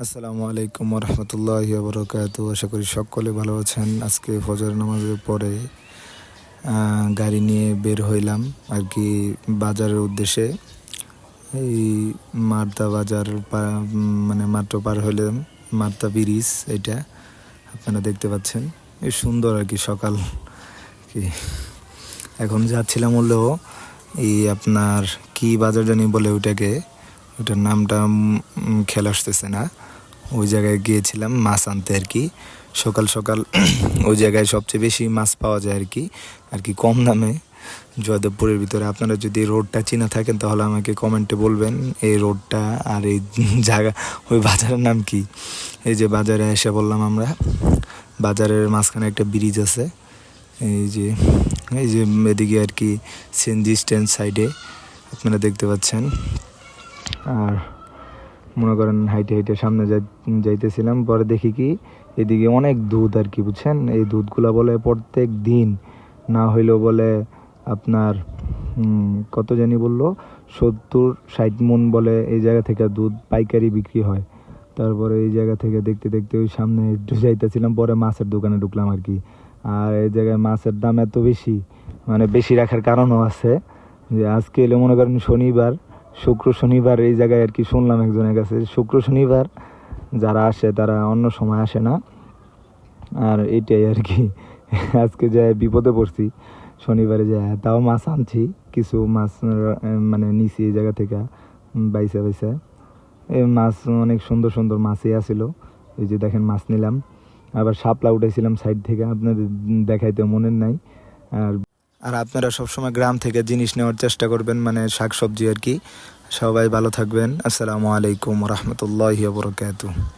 আসসালামু আলাইকুম রহমতুল্লাহি বরকাতু। আশা করি সকলে ভালো আছেন। আজকে ফজর নামাজের পরে গাড়ি নিয়ে বের হইলাম আর কি বাজারের উদ্দেশ্যে। এই মার্তা বাজার মানে মাত্র পার হইলাম, মার্তা ব্রিজ এটা আপনারা দেখতে পাচ্ছেন। এই সুন্দর আর কি সকাল কি এখন যাচ্ছিলাম হলো এই আপনার কি বাজার জানি বলে ওটার নামটা খেয়াল আসতেছে না। ওই জায়গায় গিয়েছিলাম মাছ আনতে আর কি সকাল সকাল। ওই জায়গায় সবচেয়ে বেশি মাছ পাওয়া যায় আর কি কম দামে জয়দেবপুরের ভিতরে। আপনারা যদি রোডটা চিনা থাকেন তাহলে আমাকে কমেন্টে বলবেন এই রোডটা আর এই জায়গা ওই বাজারের নাম কি। এই যে বাজারে এসে বললাম আমরা, বাজারের মাঝখানে একটা ব্রিজ আছে। এই যে এদিকে আর কি সিএনজি স্ট্যান্ড সাইডে আপনারা দেখতে পাচ্ছেন। আর মনে করেন হাইটে হাইটে সামনে যাইতেছিলাম, পরে দেখি কি এদিকে অনেক দুধ আর কি, বুঝছেন। এই দুধগুলা বলে প্রত্যেক দিন না হইলেও বলে আপনার কত জানি বললো 70-60 মণ বলে এই জায়গা থেকে দুধ পাইকারি বিক্রি হয়। তারপরে এই জায়গা থেকে দেখতে দেখতে ওই সামনে একটু যাইতেছিলাম, পরে মাছের দোকানে ঢুকলাম আর কি। আর এই জায়গায় মাছের দাম এত বেশি, মানে বেশি রাখার কারণও আছে যে আজকে এলে মনে করেন শনিবার, শুক্র শনিবার এই জায়গায় আর কি শুনলাম একজনের কাছে শুক্র শনিবার যারা আসে তারা অন্য সময় আসে না। আর এটাই আর কি আজকে যায় বিপদে পড়ছি শনিবারে যায়, তাও মাছ আনছি, কিছু মাছ মানে নিছি এই জায়গা থেকে বাইসা বাইসা। এই মাছ অনেক সুন্দর সুন্দর মাছই আসিল। এই যে দেখেন মাছ নিলাম, আবার শাপলা উঠেছিলাম সাইড থেকে, আপনাদের দেখাইতে মনে নাই। আর আপনারা সবসময় গ্রাম থেকে জিনিস নেওয়ার চেষ্টা করবেন, মানে শাকসবজি আর কি। সবাই ভালো থাকবেন। আসসালামু আলাইকুম রহমতুল্লাহি ওয়া বারাকাতুহু।